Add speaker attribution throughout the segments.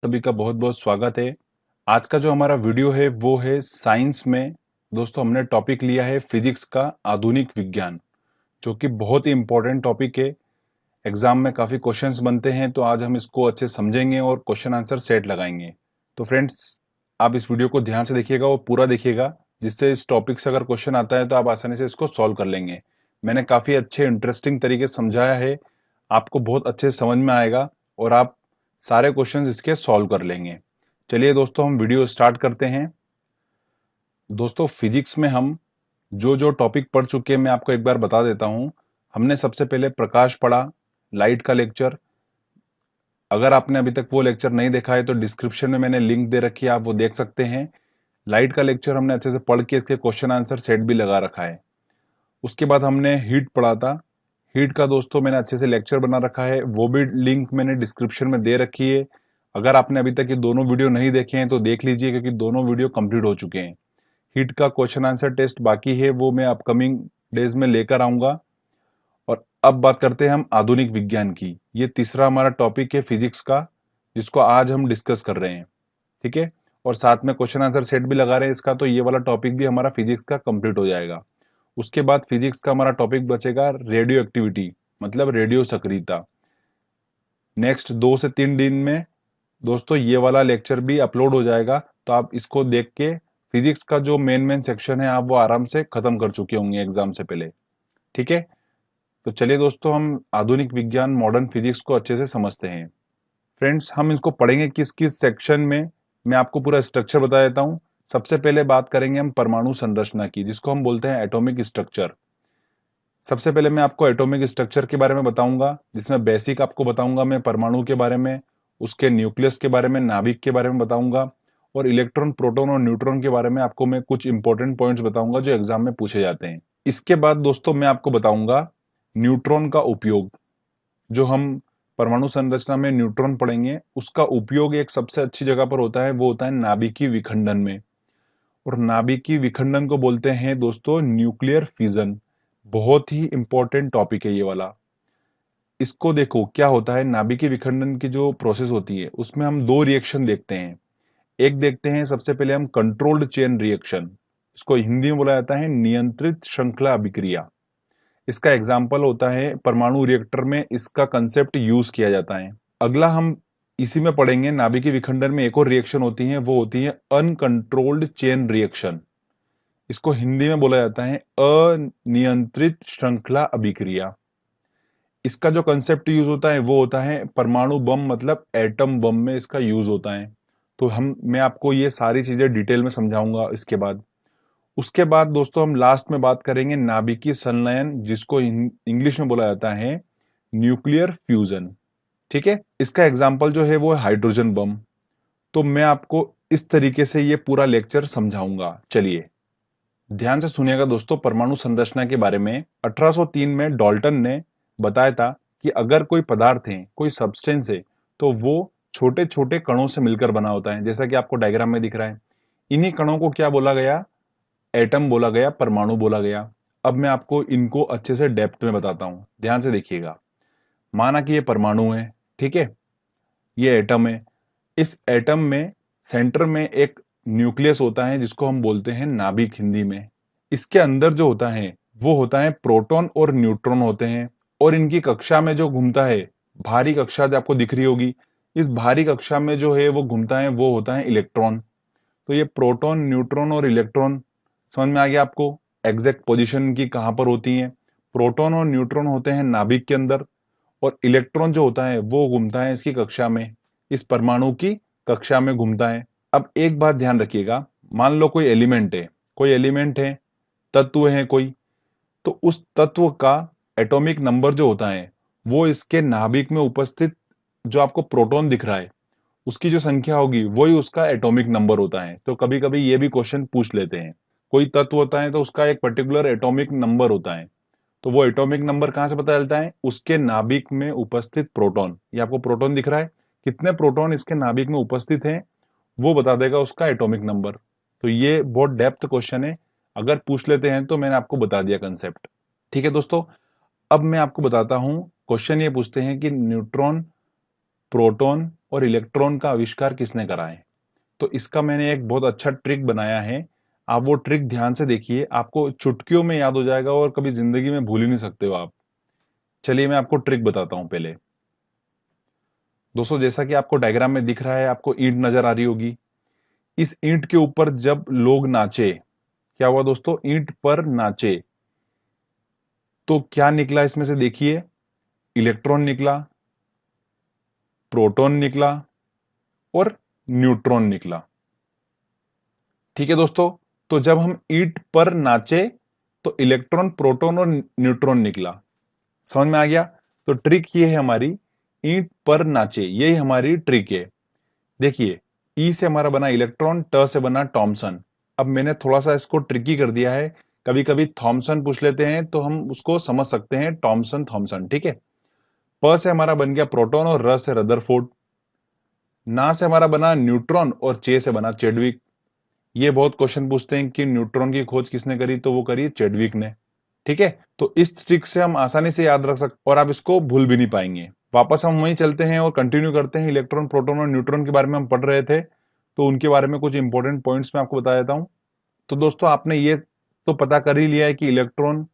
Speaker 1: सभी का बहुत बहुत स्वागत है। आज का जो हमारा वीडियो है वो है साइंस में। दोस्तों हमने टॉपिक लिया है फिजिक्स का आधुनिक विज्ञान, जो कि बहुत ही इंपॉर्टेंट टॉपिक है। एग्जाम में काफी क्वेश्चंस बनते हैं, तो आज हम इसको अच्छे समझेंगे और क्वेश्चन आंसर सेट लगाएंगे। तो फ्रेंड्स, आप इस वीडियो को ध्यान से देखिएगा और पूरा देखिएगा, जिससे इस टॉपिक से अगर क्वेश्चन आता है तो आप आसानी से इसको सॉल्व कर लेंगे। मैंने काफी अच्छे इंटरेस्टिंग तरीके से समझाया है, आपको बहुत अच्छे से समझ में आएगा और आप सारे क्वेश्चंस इसके सॉल्व कर लेंगे। चलिए दोस्तों, हम वीडियो स्टार्ट करते हैं। दोस्तों, फिजिक्स में हम जो जो टॉपिक पढ़ चुके हैं मैं आपको एक बार बता देता हूं। हमने सबसे पहले प्रकाश पढ़ा, लाइट का लेक्चर। अगर आपने अभी तक वो लेक्चर नहीं देखा है तो डिस्क्रिप्शन में मैंने लिंक दे रखी है, आप वो देख सकते हैं। लाइट का लेक्चर हमने अच्छे से पढ़ के इसके क्वेश्चन आंसर सेट भी लगा रखा है। उसके बाद हमने हीट पढ़ा था। हीट का दोस्तों मैंने अच्छे से लेक्चर बना रखा है, वो भी लिंक मैंने डिस्क्रिप्शन में दे रखी है। अगर आपने अभी तक ये दोनों वीडियो नहीं देखे हैं तो देख लीजिए, क्योंकि दोनों वीडियो कंप्लीट हो चुके हैं। हीट का क्वेश्चन आंसर टेस्ट बाकी है, वो मैं अपकमिंग डेज में लेकर आऊंगा। और अब बात करते हैं हम आधुनिक विज्ञान की। ये तीसरा हमारा टॉपिक है फिजिक्स का, जिसको आज हम डिस्कस कर रहे हैं। ठीक है। और साथ में क्वेश्चन आंसर सेट भी लगा रहे हैं इसका, तो ये वाला टॉपिक भी हमारा फिजिक्स का कंप्लीट हो जाएगा। उसके बाद फिजिक्स का हमारा टॉपिक बचेगा रेडियो एक्टिविटी, मतलब रेडियो सक्रियता। नेक्स्ट 2 से 3 दिन में दोस्तों ये वाला लेक्चर भी अपलोड हो जाएगा, तो आप इसको देख के फिजिक्स का जो मेन मेन सेक्शन है आप वो आराम से खत्म कर चुके होंगे एग्जाम से पहले। ठीक है। तो चलिए दोस्तों, हम आधुनिक विज्ञान मॉडर्न फिजिक्स को अच्छे से समझते हैं। फ्रेंड्स, हम इसको पढ़ेंगे किस किस सेक्शन में, मैं आपको पूरा स्ट्रक्चर बता देता हूं। सबसे पहले बात करेंगे हम परमाणु संरचना की, जिसको हम बोलते हैं एटॉमिक स्ट्रक्चर। सबसे पहले मैं आपको एटॉमिक स्ट्रक्चर के बारे में बताऊंगा, जिसमें बेसिक आपको बताऊंगा मैं परमाणु के बारे में, उसके न्यूक्लियस के बारे में, नाभिक के बारे में बताऊंगा, और इलेक्ट्रॉन, प्रोटॉन और न्यूट्रॉन के बारे में आपको मैं कुछ इंपॉर्टेंट पॉइंट्स बताऊंगा जो एग्जाम में पूछे जाते हैं। इसके बाद दोस्तों मैं आपको बताऊंगा न्यूट्रॉन का उपयोग। जो हम परमाणु संरचना में न्यूट्रॉन पढ़ेंगे, उसका उपयोग एक सबसे अच्छी जगह पर होता है, वो होता है नाभिकीय विखंडन में। और नाभिकीय विखंडन को बोलते हैं दोस्तों न्यूक्लियर फिजन। बहुत ही इंपॉर्टेंट टॉपिक है ये वाला। इसको देखो क्या होता है, नाभिकीय विखंडन की जो प्रोसेस होती है उसमें हम दो रिएक्शन देखते हैं। एक देखते हैं सबसे पहले हम कंट्रोल्ड चेन रिएक्शन, इसको हिंदी में बोला जाता है नियंत्रित श्रृंखला अभिक्रिया। इसका एग्जाम्पल होता है परमाणु रिएक्टर में, इसका कंसेप्ट यूज किया जाता है। अगला हम इसी में पढ़ेंगे, नाभिकीय विखंडन में एक और रिएक्शन होती है, वो होती है अनकंट्रोल्ड चेन रिएक्शन। इसको हिंदी में बोला जाता है अनियंत्रित श्रृंखला अभिक्रिया। इसका जो कंसेप्ट यूज होता है वो होता है परमाणु बम, मतलब एटम बम में इसका यूज होता है। तो मैं आपको ये सारी चीजें डिटेल में समझाऊंगा इसके बाद। उसके बाद दोस्तों हम लास्ट में बात करेंगे नाभिकीय संलयन, जिसको इंग्लिश में बोला जाता है न्यूक्लियर फ्यूजन। ठीक है। इसका एग्जाम्पल जो है वो है हाइड्रोजन बम। तो मैं आपको इस तरीके से ये पूरा लेक्चर समझाऊंगा। चलिए ध्यान से सुनिएगा दोस्तों। परमाणु संरचना के बारे में 1803 में डाल्टन ने बताया था कि अगर कोई पदार्थ है, कोई सब्सटेंस है, तो वो छोटे छोटे कणों से मिलकर बना होता है, जैसा कि आपको डायग्राम में दिख रहा है। इन्हीं कणों को क्या बोला गया? एटम बोला गया, परमाणु बोला गया। अब मैं आपको इनको अच्छे से डेप्थ में बताता हूं, ध्यान से देखिएगा। माना कि ये परमाणु है, ठीक है, ये एटम है। इस एटम में सेंटर में एक न्यूक्लियस होता है, जिसको हम बोलते हैं नाभिक हिंदी में। इसके अंदर जो होता है वो होता है प्रोटॉन और न्यूट्रॉन होते हैं। और इनकी कक्षा में जो घूमता है, भारी कक्षा जो आपको दिख रही होगी, इस भारी कक्षा में जो है वो घूमता है, वो होता है इलेक्ट्रॉन। तो ये प्रोटॉन, न्यूट्रॉन और इलेक्ट्रॉन समझ में आ गया आपको, एग्जैक्ट पोजीशन की कहां पर होती है। प्रोटॉन और न्यूट्रॉन होते हैं नाभिक के अंदर, और इलेक्ट्रॉन जो होता है वो घूमता है इसकी कक्षा में, इस परमाणु की कक्षा में घूमता है। अब एक बात ध्यान रखिएगा, मान लो कोई एलिमेंट है, कोई एलिमेंट है, तत्व है कोई, तो उस तत्व का एटॉमिक नंबर जो होता है वो इसके नाभिक में उपस्थित जो आपको प्रोटॉन दिख रहा है उसकी जो संख्या होगी वही उसका एटॉमिक नंबर होता है। तो कभी कभी ये भी क्वेश्चन पूछ लेते हैं, कोई तत्व होता है तो उसका एक पर्टिकुलर एटॉमिक नंबर होता है, तो वो एटॉमिक नंबर कहां से पता चलता है? उसके नाभिक में उपस्थित प्रोटॉन। ये आपको प्रोटॉन दिख रहा है, कितने प्रोटॉन इसके नाभिक में उपस्थित हैं वो बता देगा उसका एटॉमिक नंबर। तो ये बहुत डेप्थ क्वेश्चन है, अगर पूछ लेते हैं तो मैंने आपको बता दिया कंसेप्ट। ठीक है दोस्तों, अब मैं आपको बताता हूं। क्वेश्चन ये पूछते हैं कि न्यूट्रॉन, प्रोटॉन और इलेक्ट्रॉन का आविष्कार किसने करा है। तो इसका मैंने एक बहुत अच्छा ट्रिक बनाया है, आप वो ट्रिक ध्यान से देखिए, आपको चुटकियों में याद हो जाएगा और कभी जिंदगी में भूल ही नहीं सकते हो आप। चलिए मैं आपको ट्रिक बताता हूं पहले। दोस्तों जैसा कि आपको डायग्राम में दिख रहा है, आपको ईंट नजर आ रही होगी। इस ईंट के ऊपर जब लोग नाचे, क्या हुआ दोस्तों, ईंट पर नाचे, तो क्या निकला इसमें से देखिए, इलेक्ट्रॉन निकला, प्रोटॉन निकला और न्यूट्रॉन निकला। ठीक है दोस्तों, तो जब हम ईंट पर नाचे तो इलेक्ट्रॉन, प्रोटॉन और न्यूट्रॉन निकला। समझ में आ गया। तो ट्रिक ये है हमारी, ईंट पर नाचे, यही हमारी ट्रिक है। देखिए, ई से हमारा बना इलेक्ट्रॉन, ट से बना थॉमसन। अब मैंने थोड़ा सा इसको ट्रिकी कर दिया है, कभी कभी थॉमसन पूछ लेते हैं तो हम उसको समझ सकते हैं, थॉमसन थॉमसन। ठीक है। प से हमारा बन गया प्रोटॉन और र से रदरफोर्ड। ना से हमारा बना न्यूट्रॉन और चे से बना चेडविक। ये बहुत क्वेश्चन पूछते हैं कि न्यूट्रॉन की खोज किसने करी, तो वो करी चेडविक ने। ठीक है। तो इस ट्रिक से हम आसानी से याद रख सकते और आप इसको भूल भी नहीं पाएंगे। वापस हम वहीं चलते हैं और कंटिन्यू करते हैं। इलेक्ट्रॉन, प्रोटॉन और न्यूट्रॉन के बारे में हम पढ़ रहे थे, तो उनके बारे में कुछ इंपॉर्टेंट पॉइंट्स मैं आपको बता देता हूं। तो दोस्तों आपने ये तो पता कर ही लिया है कि इलेक्ट्रॉन,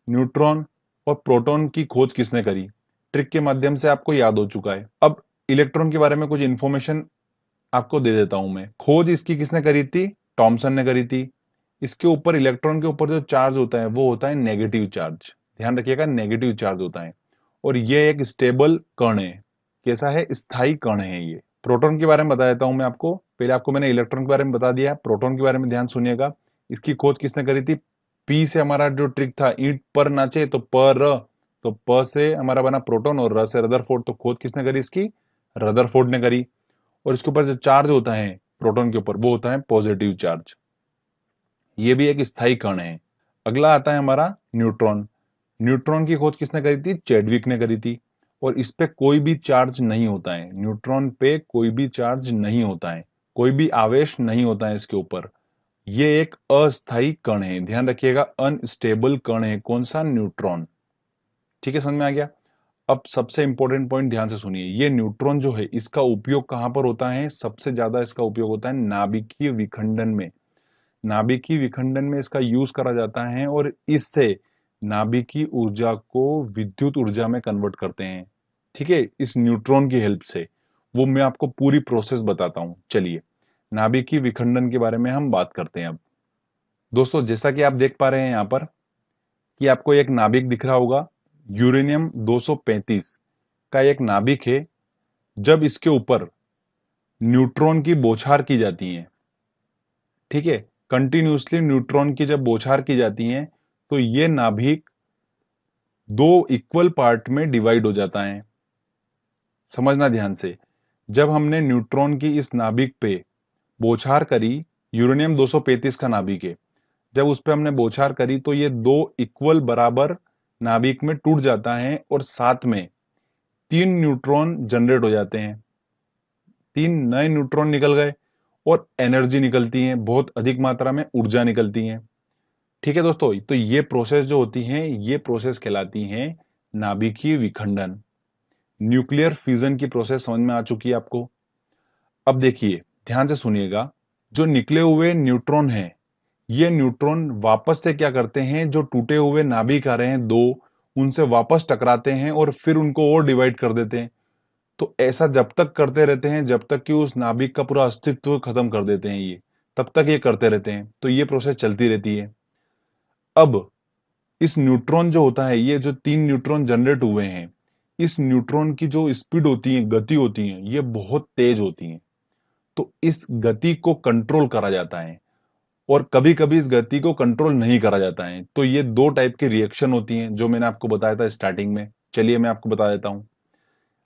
Speaker 1: न्यूट्रॉन और प्रोटॉन की खोज किसने करी। ट्रिक के माध्यम से आपको याद हो चुका है। अब इलेक्ट्रॉन के बारे में कुछ इंफॉर्मेशन आपको दे देता हूं मैं। खोज इसकी किसने करी थी, थॉमसन ने करी थी। इसके ऊपर, इलेक्ट्रॉन के ऊपर जो चार्ज होता है वो होता है नेगेटिव चार्ज। ध्यान रखिएगा, नेगेटिव चार्ज होता है और ये एक स्टेबल कण है। कैसा है, स्थायी कण है ये। प्रोटॉन के बारे में बता देता हूं मैं आपको। पहले आपको मैंने इलेक्ट्रॉन के बारे में बता दिया, प्रोटॉन के बारे में ध्यान सुनिएगा। इसकी खोज किसने करी थी, पी से हमारा जो ट्रिक था, ईंट पर नाचे तो पर, तो प से हमारा बना प्रोटॉन और र से रदरफोर्ड। तो खोज किसने करी इसकी, रदरफोर्ड ने करी। और इसके ऊपर जो चार्ज होता है प्रोटॉन के ऊपर, वो होता है पॉजिटिव चार्ज। ये भी एक स्थायी कण है। अगला आता है हमारा न्यूट्रॉन। न्यूट्रॉन की खोज किसने करी थी, चेडविक ने करी थी। और इस पे कोई भी चार्ज नहीं होता है, न्यूट्रॉन पे कोई भी चार्ज नहीं होता है, कोई भी आवेश नहीं होता है इसके ऊपर। ये एक अस्थायी कण है, ध्यान रखिएगा, अनस्टेबल कण है। कौन सा, न्यूट्रॉन। ठीक है, समझ में आ गया। अब सबसे इंपॉर्टेंट पॉइंट ध्यान से सुनिए, ये न्यूट्रॉन जो है इसका उपयोग कहां पर होता है, सबसे ज्यादा इसका उपयोग होता है नाभिकीय विखंडन में। नाभिकीय विखंडन में इसका यूज करा जाता है और इससे नाभिकीय ऊर्जा को विद्युत ऊर्जा में कन्वर्ट करते हैं। ठीक है, इस न्यूट्रॉन की हेल्प से। वो मैं आपको पूरी प्रोसेस बताता हूं। चलिए, नाभिकीय विखंडन के बारे में हम बात करते हैं अब। दोस्तों जैसा कि आप देख पा रहे हैं यहां पर, कि आपको एक नाभिक दिख रहा होगा, यूरेनियम 235 का एक नाभिक है। जब इसके ऊपर न्यूट्रॉन की बौछार की जाती है, ठीक है, कंटिन्यूसली न्यूट्रॉन की जब बौछार की जाती है, तो ये नाभिक दो इक्वल पार्ट में डिवाइड हो जाता है। समझना ध्यान से, जब हमने न्यूट्रॉन की इस नाभिक पे बौछार करी, यूरेनियम 235 का नाभिक है, जब उस पे हमने बौछार करी तो ये दो इक्वल बराबर नाभिक में टूट जाता है और साथ में तीन न्यूट्रॉन जनरेट हो जाते हैं। तीन नए न्यूट्रॉन निकल गए और एनर्जी निकलती है, बहुत अधिक मात्रा में ऊर्जा निकलती है। ठीक है दोस्तों, तो ये प्रोसेस जो होती है, ये प्रोसेस कहलाती है नाभिकीय विखंडन। न्यूक्लियर फ्यूजन की प्रोसेस समझ में आ चुकी है आपको। अब देखिए, ध्यान से सुनिएगा, जो निकले हुए न्यूट्रॉन हैं, ये न्यूट्रॉन वापस से क्या करते हैं, जो टूटे हुए नाभिक आ रहे हैं दो, उनसे वापस टकराते हैं और फिर उनको और डिवाइड कर देते हैं। तो ऐसा जब तक करते रहते हैं जब तक कि उस नाभिक का पूरा अस्तित्व खत्म कर देते हैं ये, तब तक ये करते रहते हैं। तो ये प्रोसेस चलती रहती है। अब इस न्यूट्रॉन जो होता है, ये जो तीन न्यूट्रॉन जनरेट हुए हैं, इस न्यूट्रॉन की जो स्पीड होती है, गति होती है, ये बहुत तेज होती है। तो इस गति को कंट्रोल करा जाता है और कभी कभी इस गति को कंट्रोल नहीं करा जाता है। तो ये दो टाइप की रिएक्शन होती हैं जो मैंने आपको बताया था स्टार्टिंग में। चलिए मैं आपको बता देता हूं।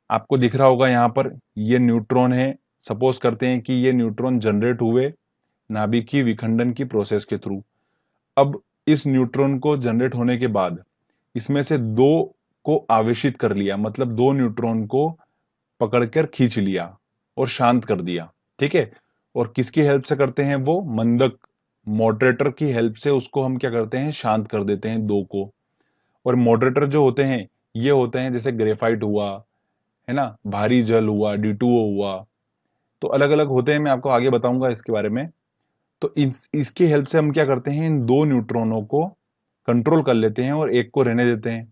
Speaker 1: आपको दिख रहा होगा यहां पर, ये न्यूट्रॉन है। सपोज करते हैं कि ये न्यूट्रॉन जनरेट हुए नाभिकीय विखंडन की प्रोसेस के थ्रू। अब इस न्यूट्रॉन को जनरेट होने के बाद इसमें से दो को आवेशित कर लिया, मतलब दो न्यूट्रॉन को पकड़कर खींच लिया और शांत कर दिया। ठीक है, और किसकी हेल्प से करते हैं, वो मंदक मॉडरेटर की हेल्प से उसको हम क्या करते हैं, शांत कर देते हैं दो को। और मॉडरेटर जो होते हैं, ये होते हैं जैसे ग्रेफाइट हुआ, है ना, भारी जल हुआ, D2O हुआ, तो अलग अलग होते हैं, मैं आपको आगे बताऊंगा इसके बारे में। तो इसकी हेल्प से हम क्या करते हैं, इन दो न्यूट्रॉनों को कंट्रोल कर लेते हैं और एक को रहने देते हैं।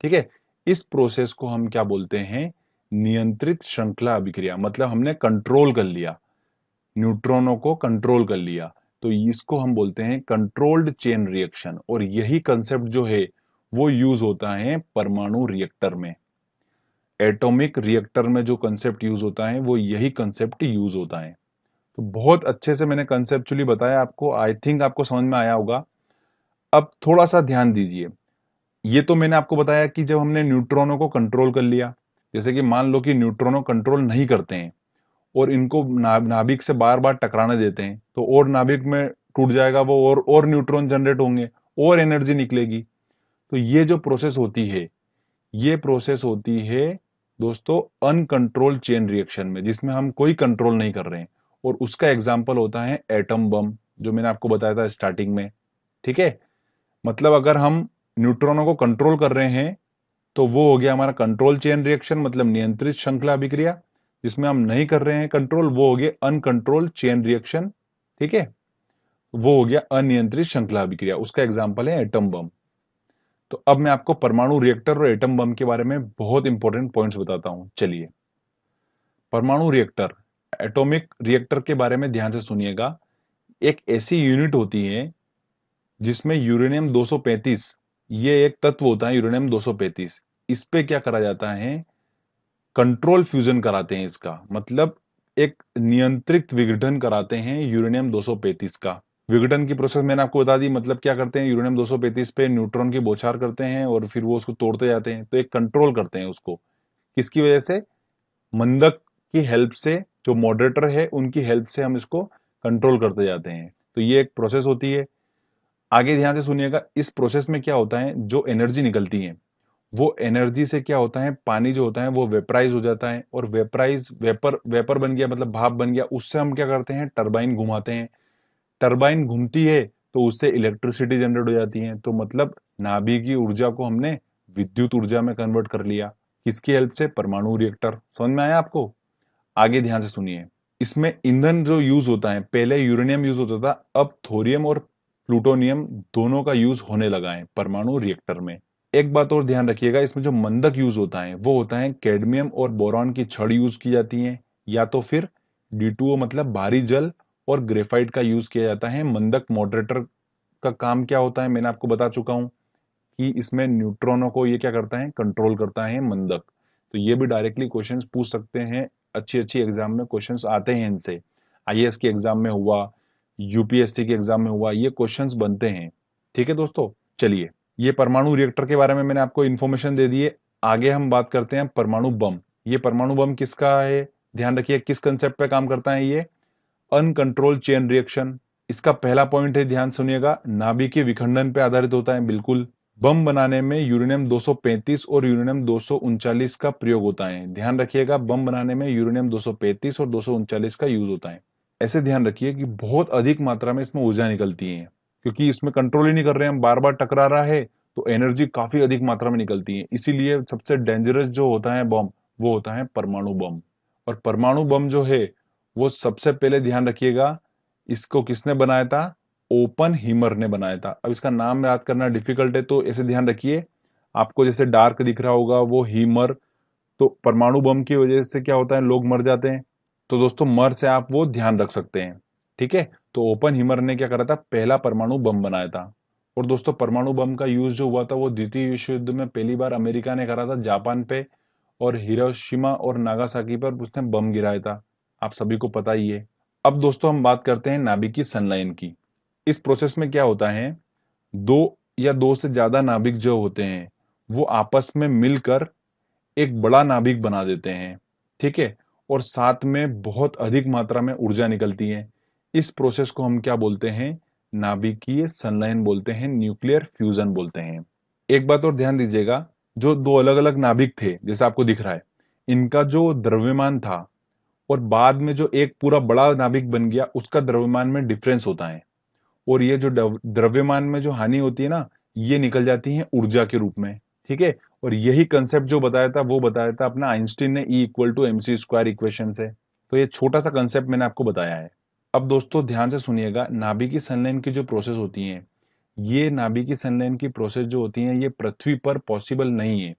Speaker 1: ठीक है, इस प्रोसेस को हम क्या बोलते हैं, नियंत्रित श्रृंखला अभिक्रिया, मतलब हमने कंट्रोल कर लिया, न्यूट्रॉनों को कंट्रोल कर लिया, तो इसको हम बोलते हैं कंट्रोल्ड चेन रिएक्शन। और यही कंसेप्ट जो है वो यूज होता है परमाणु रिएक्टर में, एटॉमिक रिएक्टर में जो कंसेप्ट यूज होता है वो यही कंसेप्ट यूज होता है। तो बहुत अच्छे से मैंने कंसेप्चुअली बताया आपको, आई थिंक आपको समझ में आया होगा। अब थोड़ा सा ध्यान दीजिए, ये तो मैंने आपको बताया कि जब हमने न्यूट्रॉनों को कंट्रोल कर लिया, जैसे कि मान लो कि न्यूट्रॉनों कंट्रोल नहीं करते हैं और इनको नाभिक से बार बार टकराने देते हैं, तो और नाभिक में टूट जाएगा वो, और न्यूट्रॉन जनरेट होंगे और एनर्जी निकलेगी। तो ये जो प्रोसेस होती है, ये प्रोसेस होती है दोस्तों अनकंट्रोल्ड चेन रिएक्शन में, जिसमें हम कोई कंट्रोल नहीं कर रहे हैं। और उसका एग्जाम्पल होता है एटम बम, जो मैंने आपको बताया था स्टार्टिंग में। ठीक है, मतलब अगर हम न्यूट्रॉनों को कंट्रोल कर रहे हैं तो वो हो गया हमारा कंट्रोल चेन रिएक्शन, मतलब नियंत्रित श्रृंखला अभिक्रिया। जिसमें हम नहीं कर रहे हैं कंट्रोल, वो हो गया अनकंट्रोल्ड चेन रिएक्शन। ठीक है, वो हो गया अनियंत्रित श्रृंखला अभिक्रिया, उसका एग्जाम्पल है एटम बम। तो अब मैं आपको परमाणु रिएक्टर और एटम बम के बारे में बहुत इंपॉर्टेंट पॉइंट्स बताता हूं, चलिए। परमाणु रिएक्टर, एटॉमिक रिएक्टर के बारे में ध्यान से सुनिएगा। एक ऐसी यूनिट होती है जिसमें यूरेनियम 235, ये एक तत्व होता है यूरेनियम 235। इस पे क्या करा जाता है, कंट्रोल फ्यूजन कराते हैं इसका, मतलब एक नियंत्रित विघटन कराते हैं यूरेनियम 235 का। विघटन की प्रोसेस मैंने आपको बता दी, मतलब क्या करते हैं, यूरेनियम 235 पे न्यूट्रॉन की बौछार करते हैं और फिर वो उसको तोड़ते जाते हैं, तो एक कंट्रोल करते हैं उसको। किसकी वजह से, मंदक की हेल्प से, जो मॉडरेटर है उनकी हेल्प से हम इसको कंट्रोल करते जाते हैं। तो ये एक प्रोसेस होती है। आगे ध्यान से सुनिएगा, इस प्रोसेस में क्या होता है, जो एनर्जी निकलती है, वो एनर्जी से क्या होता है, पानी जो होता है वो वेपराइज हो जाता है, और वेपराइज वेपर वेपर बन गया, मतलब भाप बन गया। उससे हम क्या करते हैं, टरबाइन घुमाते हैं। टरबाइन घूमती है तो उससे इलेक्ट्रिसिटी जनरेट हो जाती है। तो मतलब नाभिकीय ऊर्जा को हमने विद्युत ऊर्जा में कन्वर्ट कर लिया। किसकी हेल्प से, परमाणु रिएक्टर। समझ में आया आपको? आगे ध्यान से सुनिए, इसमें ईंधन जो यूज होता है, पहले यूरेनियम यूज होता था, अब थोरियम और प्लूटोनियम दोनों का यूज होने लगा है परमाणु रिएक्टर में। एक बात और ध्यान रखिएगा, इसमें जो मंदक यूज होता है वो होता है कैडमियम और बोरॉन की छड़ यूज की जाती है, या तो फिर D2O मतलब भारी जल और ग्रेफाइट का यूज किया जाता है। मंदक मॉडरेटर का काम क्या होता है, मैंने आपको बता चुका हूं कि इसमें न्यूट्रॉनों को ये क्या करता है, कंट्रोल करता है मंदक। तो ये भी डायरेक्टली क्वेश्चंस पूछ सकते हैं, अच्छी अच्छी एग्जाम में क्वेश्चंस आते हैं इनसे। IAS के एग्जाम में हुआ, UPSC के एग्जाम में हुआ, ये क्वेश्चंस बनते हैं। ठीक है दोस्तों, चलिए, ये परमाणु रिएक्टर के बारे में मैंने आपको इन्फॉर्मेशन दे दी है। आगे हम बात करते हैं परमाणु बम। ये परमाणु बम किसका है, ध्यान रखिए, किस कंसेप्ट पे काम करता है ये, अनकंट्रोल्ड चेन रिएक्शन। इसका पहला पॉइंट है, ध्यान सुनिएगा, नाभिकीय विखंडन पे आधारित होता है, बिल्कुल। बम बनाने में यूरेनियम 235 और यूरेनियम 239 का प्रयोग होता है। ध्यान रखिएगा, बम बनाने में यूरेनियम 235 और 239 का यूज होता है। ऐसे ध्यान रखिए कि बहुत अधिक मात्रा में इसमें ऊर्जा निकलती है, क्योंकि इसमें कंट्रोल ही नहीं कर रहे हैं हम, बार बार टकरा रहा है, तो एनर्जी काफी अधिक मात्रा में निकलती है। इसीलिए सबसे डेंजरस जो होता है बम, वो होता है परमाणु बम। और परमाणु बम जो है वो सबसे पहले ध्यान रखिएगा, इसको किसने बनाया था, ओपन हीमर ने बनाया था। अब इसका नाम याद करना डिफिकल्ट है, तो ऐसे ध्यान रखिए, आपको जैसे डार्क दिख रहा होगा वो हीमर। तो परमाणु बम की वजह से क्या होता है, लोग मर जाते हैं। तो दोस्तों मर से आप वो ध्यान रख सकते हैं। ठीक है, तो ओपन हीमर ने क्या करा था, पहला परमाणु बम बनाया था। और दोस्तों परमाणु बम का यूज जो हुआ था वो द्वितीय विश्व युद्ध में पहली बार अमेरिका ने करा था जापान पे, और हिरोशिमा और नागासाकी पर उसने बम गिराया था, आप सभी को पता ही है। अब दोस्तों हम बात करते हैं नाभिकीय संलयन की। इस प्रोसेस में क्या होता है, दो या दो से ज्यादा नाभिक जो होते हैं वो आपस में मिलकर एक बड़ा नाभिक बना देते हैं। ठीक है, और साथ में बहुत अधिक मात्रा में ऊर्जा निकलती है। इस प्रोसेस को हम क्या बोलते हैं, नाभिकीय संलयन बोलते हैं, न्यूक्लियर फ्यूजन बोलते हैं। एक बात और ध्यान दीजिएगा, जो दो अलग अलग नाभिक थे जैसे आपको दिख रहा है, इनका जो द्रव्यमान था और बाद में जो एक पूरा बड़ा नाभिक बन गया उसका द्रव्यमान में डिफरेंस होता है। और ये जो द्रव्यमान में जो हानि होती है ना, ये निकल जाती है ऊर्जा के रूप में। ठीक है। और यही कंसेप्ट जो बताया था वो बताया था अपना आइंस्टीन ने E equal to mc² equation से। तो ये छोटा सा कंसेप्ट मैंने आपको बताया है। अब दोस्तों ध्यान से सुनिएगा, नाभिकीय संलयन की जो प्रोसेस होती है, ये नाभिकीय संलयन की प्रोसेस जो होती है ये पृथ्वी पर पॉसिबल नहीं है।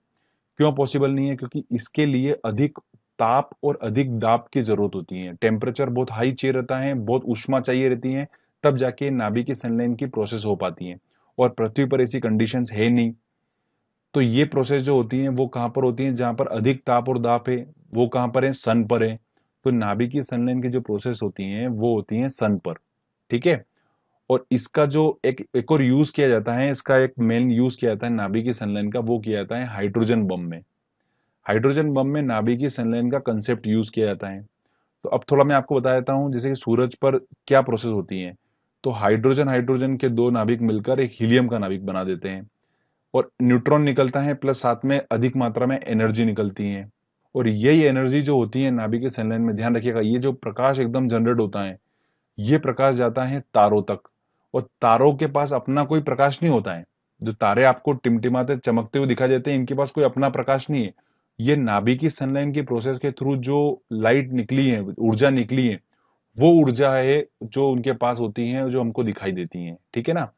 Speaker 1: क्यों पॉसिबल नहीं है? क्योंकि इसके लिए अधिक ताप और अधिक दाब की जरूरत होती है। टेम्परेचर बहुत हाई चाहिए रहता है, बहुत ऊष्मा चाहिए रहती है, तब जाके नाभिकीय संलयन की प्रोसेस हो पाती है। और पृथ्वी पर ऐसी कंडीशंस है नहीं। तो ये प्रोसेस जो होती है वो कहां पर होती है? जहां पर अधिक ताप और दाब है। वो कहां पर है? सन पर है। तो नाभिकीय संलयन की जो प्रोसेस होती है वो होती है सन पर। ठीक है। और इसका जो एक और यूज किया जाता है, इसका एक मेन यूज किया जाता है नाभिकीय संलयन का, वो किया जाता है हाइड्रोजन बम में। हाइड्रोजन बम में नाभिकीय संलयन का कंसेप्ट यूज किया जाता है। तो अब थोड़ा मैं आपको बता देता हूं, जैसे कि सूरज पर क्या प्रोसेस होती है। तो हाइड्रोजन हाइड्रोजन के दो नाभिक मिलकर एक हीलियम का नाभिक बना देते हैं। और न्यूट्रॉन निकलता है, प्लस साथ में अधिक मात्रा में एनर्जी निकलती है। और यही एनर्जी जो होती है नाभिकीय संलयन में, ध्यान रखिएगा, ये जो प्रकाश एकदम जनरेट होता है, ये प्रकाश जाता है तारों तक। और तारों के पास अपना कोई प्रकाश नहीं होता है। जो तारे आपको टिमटिमाते चमकते हुए दिखाई देते हैं, इनके पास कोई अपना प्रकाश नहीं है। ये नाभिकीय संलयन की प्रोसेस के थ्रू जो लाइट निकली है, ऊर्जा निकली है, वो ऊर्जा है जो उनके पास होती है, जो हमको दिखाई देती है। ठीक है ना।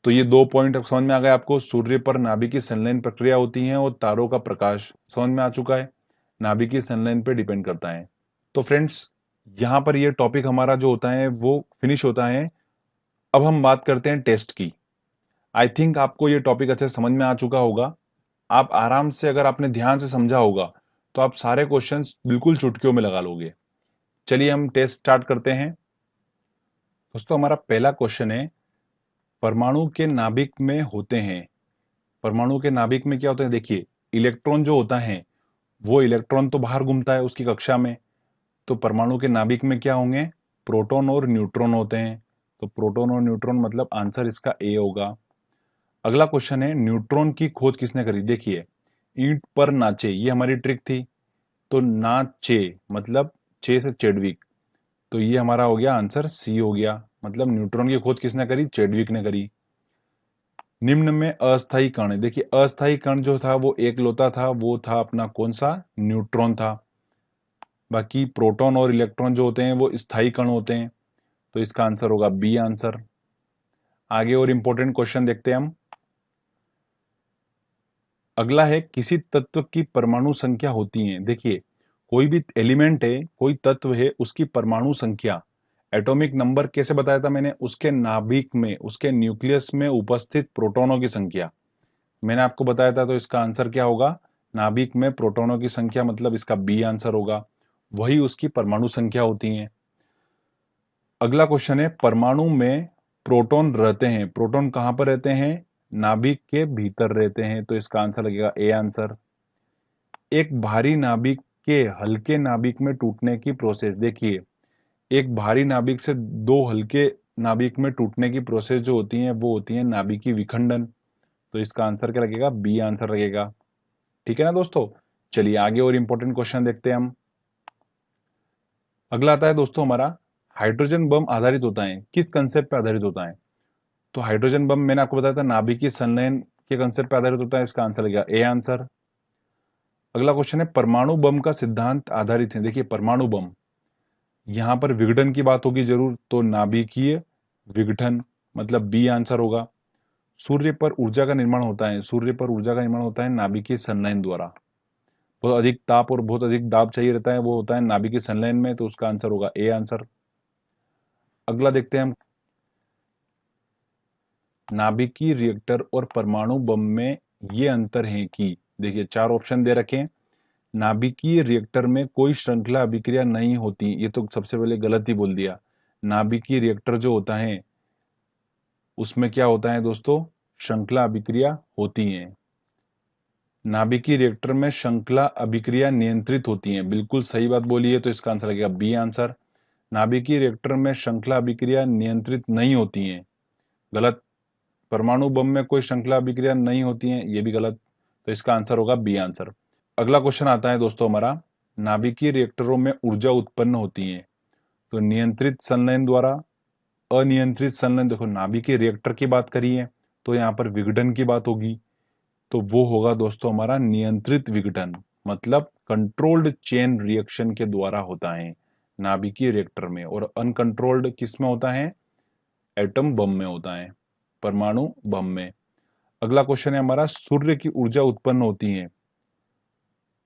Speaker 1: तो ये दो पॉइंट अब समझ में आ गए आपको। सूर्य पर नाभिकीय संलयन प्रक्रिया होती है और तारों का प्रकाश समझ में आ चुका है, नाभिकीय संलयन पे डिपेंड करता है। तो फ्रेंड्स, यहाँ पर ये टॉपिक हमारा जो होता है वो फिनिश होता है। अब हम बात करते हैं टेस्ट की। आई थिंक आपको ये टॉपिक अच्छे से समझ में आ चुका होगा। आप आराम से, अगर आपने ध्यान से समझा होगा, तो आप सारे क्वेश्चंस बिल्कुल चुटकियों में लगा लोगे। चलिए हम टेस्ट स्टार्ट करते हैं। दोस्तों हमारा पहला क्वेश्चन है, परमाणु के नाभिक में होते हैं। परमाणु के नाभिक में क्या होता है? देखिए, इलेक्ट्रॉन जो होता है, वो इलेक्ट्रॉन तो बाहर घूमता है उसकी कक्षा में। तो परमाणु के नाभिक में क्या होंगे? प्रोटॉन और न्यूट्रॉन होते हैं। तो प्रोटॉन और न्यूट्रॉन, मतलब आंसर इसका ए होगा। अगला क्वेश्चन है, न्यूट्रॉन की खोज किसने करी? देखिए, ईंट पर नाचे, ये हमारी ट्रिक थी। तो नाचे मतलब चे से चेडविक, तो ये हमारा हो गया आंसर सी हो गया। मतलब न्यूट्रॉन की खोज किसने करी? चेडविक ने करी। निम्न में अस्थायी कण है। देखिए, अस्थायी कण जो था वो एकलौता था, वो था अपना कौन सा? न्यूट्रॉन था। बाकी प्रोटॉन और इलेक्ट्रॉन जो होते हैं वो स्थायी कण होते हैं। तो इसका आंसर होगा बी आंसर। आगे और इंपॉर्टेंट क्वेश्चन देखते हैं हम। अगला है, किसी तत्व की परमाणु संख्या होती है। देखिए, कोई भी एलिमेंट है, कोई तत्व है, उसकी परमाणु संख्या, एटॉमिक नंबर कैसे बताया था मैंने? उसके नाभिक में, उसके न्यूक्लियस में उपस्थित प्रोटॉनों की संख्या मैंने आपको बताया था। तो इसका आंसर क्या होगा? नाभिक में प्रोटॉनों की संख्या, मतलब इसका बी आंसर होगा। वही उसकी परमाणु संख्या होती है। अगला क्वेश्चन है, परमाणु में प्रोटॉन रहते हैं। प्रोटॉन कहां पर रहते हैं? नाभिक के भीतर रहते हैं। तो इसका आंसर लगेगा ए आंसर। एक भारी नाभिक के हल्के नाभिक में टूटने की प्रोसेस। देखिए, एक भारी नाभिक से दो हल्के नाभिक में टूटने की प्रोसेस जो होती है वो होती है नाभिकीय विखंडन। तो इसका आंसर क्या लगेगा? बी आंसर लगेगा। ठीक है ना दोस्तों। चलिए आगे और इंपॉर्टेंट क्वेश्चन देखते हैं हम। अगला आता है दोस्तों हमारा, हाइड्रोजन बम आधारित होता है, किस कंसेप्ट पे आधारित होता है? तो हाइड्रोजन बम मैंने आपको बताया था नाभिकीय संलयन के कंसेप्ट पे आधारित होता है। इसका आंसर लगेगा ए आंसर। अगला क्वेश्चन है, परमाणु बम का सिद्धांत आधारित है। देखिए, परमाणु बम, यहां पर विघटन की बात होगी जरूर, तो नाभिकीय विघटन, मतलब बी आंसर होगा। सूर्य पर ऊर्जा का निर्माण होता है। सूर्य पर ऊर्जा का निर्माण होता है नाभिकीय संलयन द्वारा। बहुत अधिक ताप और बहुत अधिक दाब चाहिए रहता है, वो होता है नाभिकीय संलयन में। तो उसका आंसर होगा ए आंसर। अगला देखते हैं हम, नाभिकीय रिएक्टर और परमाणु बम में ये अंतर है कि, देखिए चार ऑप्शन दे रखे हैं। नाभिकीय रिएक्टर में कोई श्रृंखला अभिक्रिया नहीं होती, ये तो सबसे पहले गलत ही बोल दिया। नाभिकीय रिएक्टर जो होता है उसमें क्या होता है दोस्तों? श्रृंखला अभिक्रिया होती है। नाभिकीय रिएक्टर में श्रृंखला अभिक्रिया नियंत्रित होती है, बिल्कुल सही बात बोली है। तो इसका आंसर लगेगा बी आंसर। नाभिकीय रिएक्टर में श्रृंखला अभिक्रिया नियंत्रित नहीं होती है, गलत। परमाणु बम में कोई श्रृंखला अभिक्रिया नहीं होती है, ये भी गलत। तो इसका आंसर होगा बी आंसर। अगला क्वेश्चन आता है दोस्तों हमारा, नाभिकीय रिएक्टरों में ऊर्जा उत्पन्न होती है। तो नियंत्रित संलयन द्वारा, अनियंत्रित संलयन। देखो, नाभिकीय रिएक्टर की बात करी है तो यहाँ पर विघटन की बात होगी। तो वो होगा दोस्तों हमारा नियंत्रित विघटन, मतलब कंट्रोल्ड चेन रिएक्शन के द्वारा होता है नाभिकीय रिएक्टर में, और अनकंट्रोल्ड किस में होता है? एटम बम में होता है, परमाणु बम में। अगला क्वेश्चन है हमारा, सूर्य की ऊर्जा उत्पन्न होती है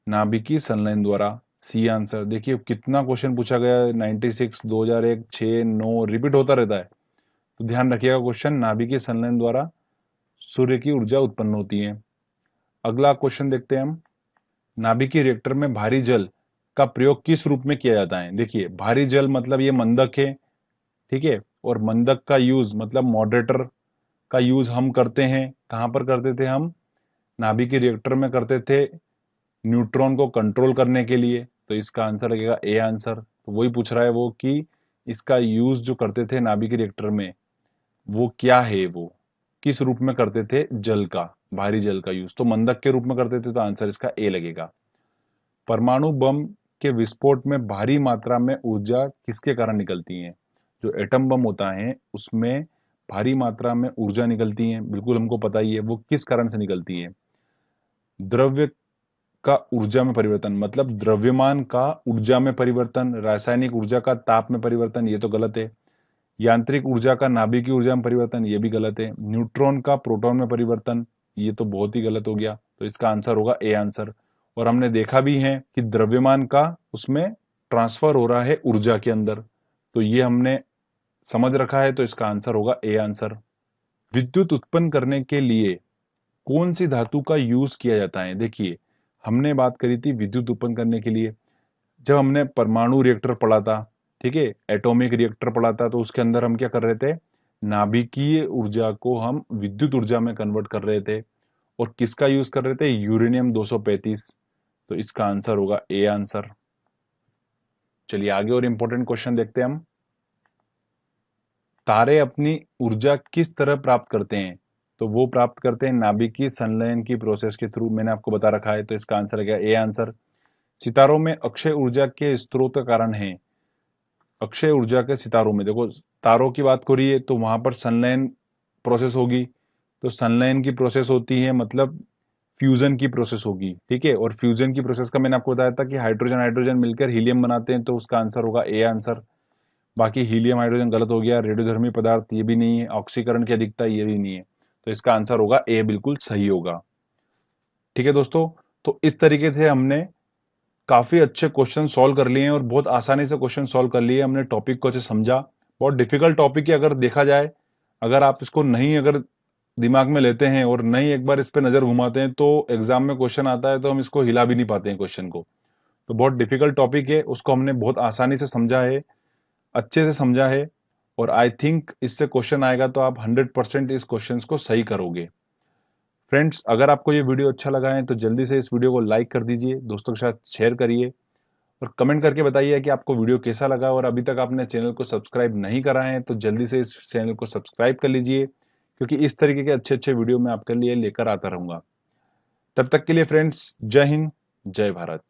Speaker 1: नाभिकीय संलयन द्वारा। C answer. देखिए कितना क्वेश्चन पूछा गया है, 96, 2001, 6, 9 रिपीट होता रहता है, तो ध्यान रखिएगा क्वेश्चन नाभिकीय संलयन द्वारा सूर्य की ऊर्जा उत्पन्न होती है। अगला क्वेश्चन देखते हैं हम, नाभिकीय रिएक्टर में भारी जल का प्रयोग किस रूप में किया जाता है? देखिए भारी जल मतलब ये मंदक है, ठीक है, और मंदक का यूज मतलब मॉडरेटर का यूज हम करते हैं, कहां पर करते थे हम? नाभिकीय रिएक्टर में करते थे न्यूट्रॉन को कंट्रोल करने के लिए, तो इसका आंसर लगेगा ए आंसर। तो वही पूछ रहा है वो कि इसका यूज जो करते थे नाभिकीय रिएक्टर में वो क्या है, वो किस रूप में करते थे? जल का, भारी जल का यूज तो मंदक के रूप में करते थे, तो आंसर इसका ए लगेगा। परमाणु बम के विस्फोट में भारी मात्रा में ऊर्जा किसके कारण निकलती है? जो एटम बम होता है उसमें भारी मात्रा में ऊर्जा निकलती है, बिल्कुल हमको पता ही है, वो किस कारण से निकलती है? द्रव्य का ऊर्जा में परिवर्तन, मतलब द्रव्यमान का ऊर्जा में परिवर्तन, रासायनिक ऊर्जा का ताप में परिवर्तन, ये तो गलत है। यांत्रिक ऊर्जा का नाभिकीय ऊर्जा में परिवर्तन, ये भी गलत है। न्यूट्रॉन का प्रोटॉन में परिवर्तन, ये तो बहुत ही गलत हो गया, तो इसका आंसर होगा ए आंसर। और हमने देखा भी है कि द्रव्यमान का उसमें ट्रांसफर हो रहा है ऊर्जा के अंदर, तो ये हमने समझ रखा है, तो इसका आंसर होगा ए आंसर। विद्युत उत्पन्न करने के लिए कौन सी धातु का यूज किया जाता है? देखिए हमने बात करी थी विद्युत उत्पन्न करने के लिए, जब हमने परमाणु रिएक्टर पढ़ा था, ठीक है, एटॉमिक रिएक्टर पढ़ा था, तो उसके अंदर हम क्या कर रहे थे? नाभिकीय ऊर्जा को हम विद्युत ऊर्जा में कन्वर्ट कर रहे थे, और किसका यूज कर रहे थे? यूरेनियम 235, तो इसका आंसर होगा ए आंसर। चलिए आगे और इंपॉर्टेंट क्वेश्चन देखते हैं हम। तारे अपनी ऊर्जा किस तरह प्राप्त करते हैं? तो वो प्राप्त करते हैं नाभिकीय संलयन की प्रोसेस के थ्रू, मैंने आपको बता रखा है, तो इसका आंसर है क्या? A answer. सितारों में अक्षय ऊर्जा के स्रोत का कारण है? अक्षय ऊर्जा के सितारों में, देखो तारों की बात करिए तो वहां पर संलयन प्रोसेस होगी, तो संलयन की प्रोसेस होती है मतलब फ्यूजन की प्रोसेस होगी, ठीक है, और फ्यूजन की प्रोसेस का मैंने आपको बताया था कि हाइड्रोजन हाइड्रोजन मिलकर हीलियम बनाते हैं, तो उसका आंसर होगा ए आंसर। बाकी हीलियम हाइड्रोजन गलत हो गया, रेडियोधर्मी पदार्थ ये भी नहीं है, ऑक्सीकरण की अधिकता ये भी नहीं है, तो इसका आंसर होगा ए, बिल्कुल सही होगा। ठीक है दोस्तों, तो इस तरीके से हमने काफी अच्छे क्वेश्चन सॉल्व कर लिए हैं, और बहुत आसानी से क्वेश्चन सॉल्व कर लिए, हमने टॉपिक को अच्छे समझा। बहुत डिफिकल्ट टॉपिक है अगर देखा जाए, अगर आप इसको नहीं अगर दिमाग में लेते हैं और नहीं एक बार इस पे नजर घुमाते हैं, तो एग्जाम में क्वेश्चन आता है तो हम इसको हिला भी नहीं पाते हैं क्वेश्चन को। तो बहुत डिफिकल्ट टॉपिक है, उसको हमने बहुत आसानी से समझा है, अच्छे से समझा है, और आई थिंक इससे क्वेश्चन आएगा तो आप 100% इस क्वेश्चन को सही करोगे। फ्रेंड्स अगर आपको ये वीडियो अच्छा लगा है तो जल्दी से इस वीडियो को लाइक कर दीजिए, दोस्तों के साथ शेयर करिए, और कमेंट करके बताइए कि आपको वीडियो कैसा लगा, और अभी तक आपने चैनल को सब्सक्राइब नहीं करा है तो जल्दी से इस चैनल को सब्सक्राइब कर लीजिए, क्योंकि इस तरीके के अच्छे अच्छे वीडियो मैं आपके लिए लेकर आता रहूंगा। तब तक के लिए फ्रेंड्स, जय हिंद, जय भारत।